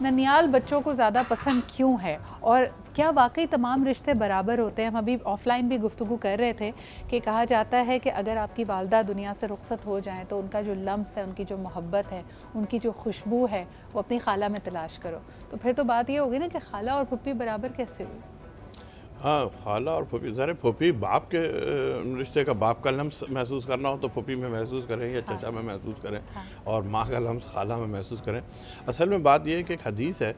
ननियाल बच्चों को ज़्यादा पसंद क्यों है, और क्या वाकई तमाम रिश्ते बराबर होते हैं? हम अभी ऑफ़लाइन भी गुफ्तगू कर रहे थे कि कहा जाता है कि अगर आपकी वालदा दुनिया से रुखसत हो जाएं तो उनका जो लम्स है, उनकी जो मोहब्बत है, उनकी जो खुशबू है, वो अपनी खाला में तलाश करो। तो फिर तो बात ये होगी ना कि खाला और फुप्पी बराबर कैसे हुई? हाँ, खाला और फूफी, ज़रा फूफी बाप के रिश्ते का बाप का लम्स महसूस करना हो तो फूफी में महसूस करें या हाँ। चचा में महसूस करें, हाँ। और माँ का लम्स खाला में महसूस करें। असल में बात यह है कि एक हदीस है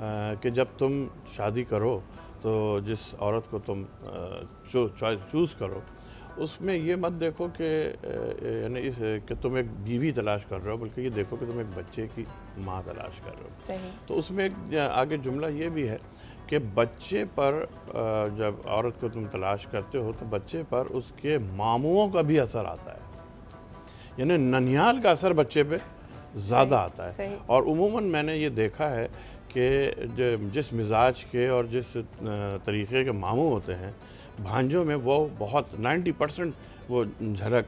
कि जब तुम शादी करो तो जिस औरत को तुम चूज़ करो, उसमें ये मत देखो कि यानी कि तुम एक बीवी तलाश कर रहे हो, बल्कि ये देखो कि तुम एक बच्चे की माँ तलाश कर रहे हो। सही। तो उसमें एक आगे जुमला ये भी है कि बच्चे पर जब औरत को तुम तलाश करते हो तो बच्चे पर उसके मामुओं का भी असर आता है, यानी ननिहाल का असर बच्चे पे ज़्यादा आता है। सही। और उमूमन मैंने ये देखा है कि जिस मिजाज के और जिस तरीक़े के मामू होते हैं, भांजों में वो बहुत 90% वो झलक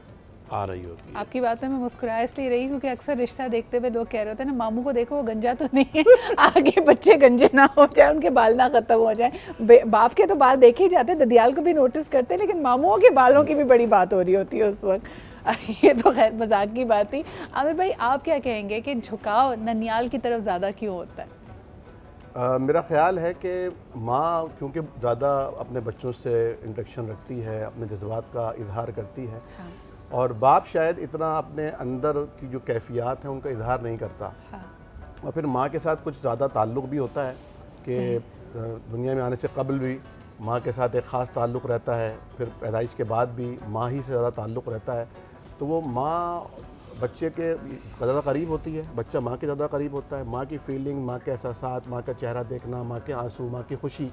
आ रही होती है। आपकी बात में मैं मुस्कुरा इसलिए रही क्योंकि अक्सर रिश्ता देखते हुए लोग कह रहे होते हैं ना, मामू को देखो वो गंजा तो नहीं है, आगे बच्चे गंजे ना हो जाए, उनके बाल ना ख़त्म हो जाए। बाप के तो बाल देखे ही जाते हैं, ददियाल को भी नोटिस करते हैं, लेकिन मामुओं के बालों की भी बड़ी बात हो रही होती है उस वक्त। ये तो खैर मजाक की बात थी। आमिर भाई, आप क्या कहेंगे कि झुकाव ननियाल की तरफ ज़्यादा क्यों होता है? मेरा ख़्याल है कि माँ क्योंकि ज़्यादा अपने बच्चों से इंटरेक्शन रखती है, अपने जज्बात का इजहार करती है। हाँ। और बाप शायद इतना अपने अंदर की जो कैफियत हैं उनका इजहार नहीं करता। हाँ। और फिर माँ के साथ कुछ ज़्यादा ताल्लुक़ भी होता है कि दुनिया में आने से कबल भी माँ के साथ एक ख़ास ताल्लुक़ रहता है, फिर पैदाइश के बाद भी माँ ही से ज़्यादा ताल्लुक़ रहता है। तो वो माँ बच्चे के ज़्यादा करीब होती है, बच्चा माँ के ज़्यादा करीब होता है। माँ की फीलिंग, माँ के एहसासात, माँ का चेहरा देखना, माँ के आंसू, माँ की खुशी,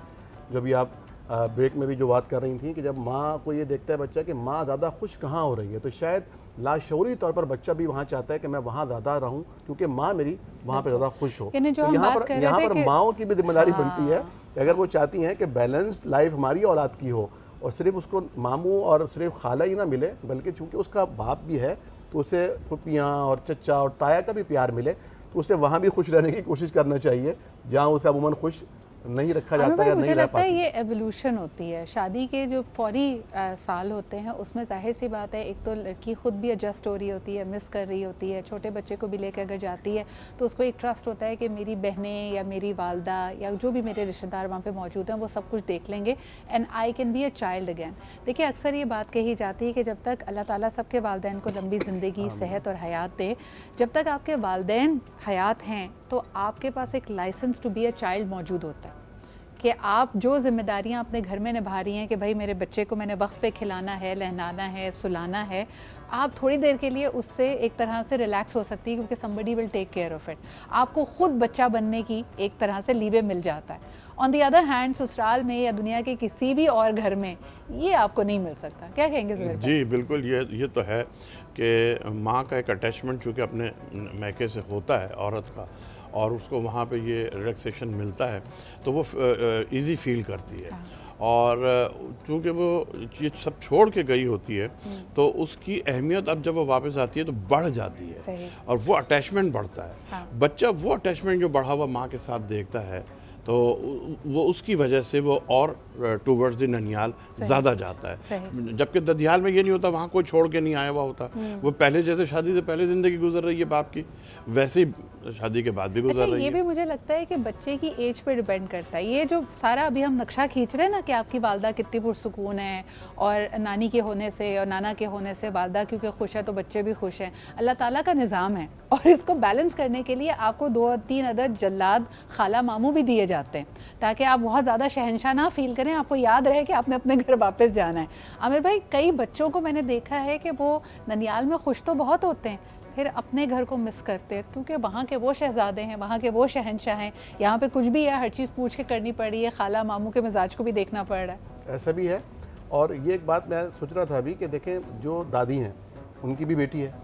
जो भी आप ब्रेक में भी जो बात कर रही थी कि जब माँ को ये देखता है बच्चा कि माँ ज़्यादा खुश कहाँ हो रही है, तो शायद लाशऊरी तौर पर बच्चा भी वहाँ चाहता है कि मैं वहाँ ज़्यादा रहूँ क्योंकि माँ मेरी वहाँ पे ज़्यादा खुश हो। तो यहाँ पर माँओं की भी जिम्मेदारी बनती है कि अगर वो चाहती हैं कि बैलेंस लाइफ हमारी औलाद की हो और सिर्फ उसको मामू और सिर्फ खाला ही ना मिले, बल्कि चूँकि उसका बाप भी है तो उसे फुप्पियाँ और चचा और ताया का भी प्यार मिले, तो उसे वहाँ भी खुश रहने की कोशिश करना चाहिए जहाँ उसे अमूमन खुश नहीं रखा जाता या नहीं रह पाती। मुझे लगता है ये एवोल्यूशन होती है। शादी के जो फौरी साल होते हैं उसमें जाहिर सी बात है, एक तो लड़की खुद भी एडजस्ट हो रही होती है, मिस कर रही होती है, छोटे बच्चे को भी लेकर अगर जाती है तो उसको एक ट्रस्ट होता है कि मेरी बहनें या मेरी वालदा या जो भी मेरे रिश्तेदार वहाँ पे मौजूद हैं वो सब कुछ देख लेंगे and I can be a child again. देखिए, अक्सर ये बात कही जाती है कि जब तक अल्लाह ताला सबके वालदैन को लंबी ज़िंदगी, सेहत और हयात दे, जब तक आपके वालदैन हयात हैं तो आपके पास एक license to be a child मौजूद होता है कि आप जो ज़िम्मेदारियाँ अपने घर में निभा रही हैं कि भाई मेरे बच्चे को मैंने वक्त पे खिलाना है, नहलाना है, सुलाना है, आप थोड़ी देर के लिए उससे एक तरह से रिलैक्स हो सकती है क्योंकि somebody will take care of it। आपको खुद बच्चा बनने की एक तरह से लीवे मिल जाता है। ऑन दी अदर हैंड ससुराल में या दुनिया के किसी भी और घर में ये आपको नहीं मिल सकता। क्या कहेंगे ज़ुबैर भाई? जी बिल्कुल, ये तो है कि माँ का एक अटैचमेंट चूँकि अपने मैके से होता है औरत का, और उसको वहाँ पे ये रिलैक्सेशन मिलता है तो वो इजी फील करती है। और चूँकि वो ये सब छोड़ के गई होती है तो उसकी अहमियत अब जब वो वापस आती है तो बढ़ जाती है। सही। और वो अटैचमेंट बढ़ता है। हाँ। बच्चा वो अटैचमेंट जो बढ़ा हुआ माँ के साथ देखता है तो वो उसकी वजह से वो और टूवर्ड्स द ननिहाल ज़्यादा जाता है, जबकि ददियाल में ये नहीं होता, वहाँ कोई छोड़ के नहीं आया हुआ होता। वो पहले जैसे शादी से पहले ज़िंदगी गुजर रही है बाप की, वैसे ही शादी के बाद भी गुजर रही ये है। भी मुझे लगता है कि बच्चे की एज पे डिपेंड करता है। ये जो सारा अभी हम नक्शा खींच रहे हैं ना कि आपकी वालदा कितनी पुरसुकून है और नानी के होने से और नाना के होने से वालदा क्योंकि खुश है तो बच्चे भी खुश हैं, अल्लाह ताला का निज़ाम है। और इसको बैलेंस करने के लिए आपको 2-3 अदद जल्लाद, खाला, मामू भी दिए जाते हैं ताकि आप बहुत ज़्यादा शहंशाह ना फील करें, आपको याद रहे कि आपने अपने घर वापस जाना है। आमिर भाई, कई बच्चों को मैंने देखा है कि वो ननियाल में खुश तो बहुत होते हैं, फिर अपने घर को मिस करते हैं क्योंकि वहाँ के वो शहज़ादे हैं, वहाँ के वो शहंशाह हैं, यहाँ पे कुछ भी है हर चीज़ पूछ के करनी पड़ रही है, खाला मामू के मिजाज को भी देखना पड़ रहा है। ऐसा भी है। और ये एक बात मैं सोच रहा था अभी कि देखें, जो दादी हैं उनकी भी बेटी है,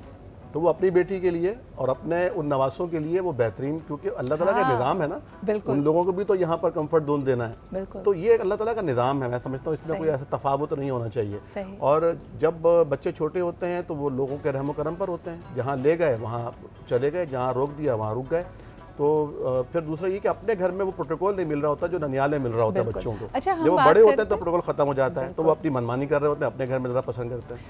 तो वो अपनी बेटी के लिए और अपने उन नवासों के लिए वो बेहतरीन, क्योंकि अल्लाह ताला का निज़ाम है ना, उन लोगों को भी तो यहाँ पर कंफर्ट जोन देना है। तो ये अल्लाह ताला का निज़ाम है, मैं समझता हूँ इसमें कोई ऐसा तफावत नहीं होना चाहिए। और जब बच्चे छोटे होते हैं तो वो लोगों के रहम करम पर होते हैं, जहाँ ले गए वहाँ चले गए, जहाँ रोक दिया वहाँ रुक गए। तो फिर दूसरा ये कि अपने घर में वो प्रोटोकॉल नहीं मिल रहा होता जो ननियाल में मिल रहा होता है बिल्कुल। बच्चों को। अच्छा, हम जब वो बात बड़े होते हैं करते तो हैं- प्रोटोकॉल खत्म हो जाता है, तो वो अपनी मनमानी कर रहे होते हैं, अपने घर में ज़्यादा पसंद करते हैं।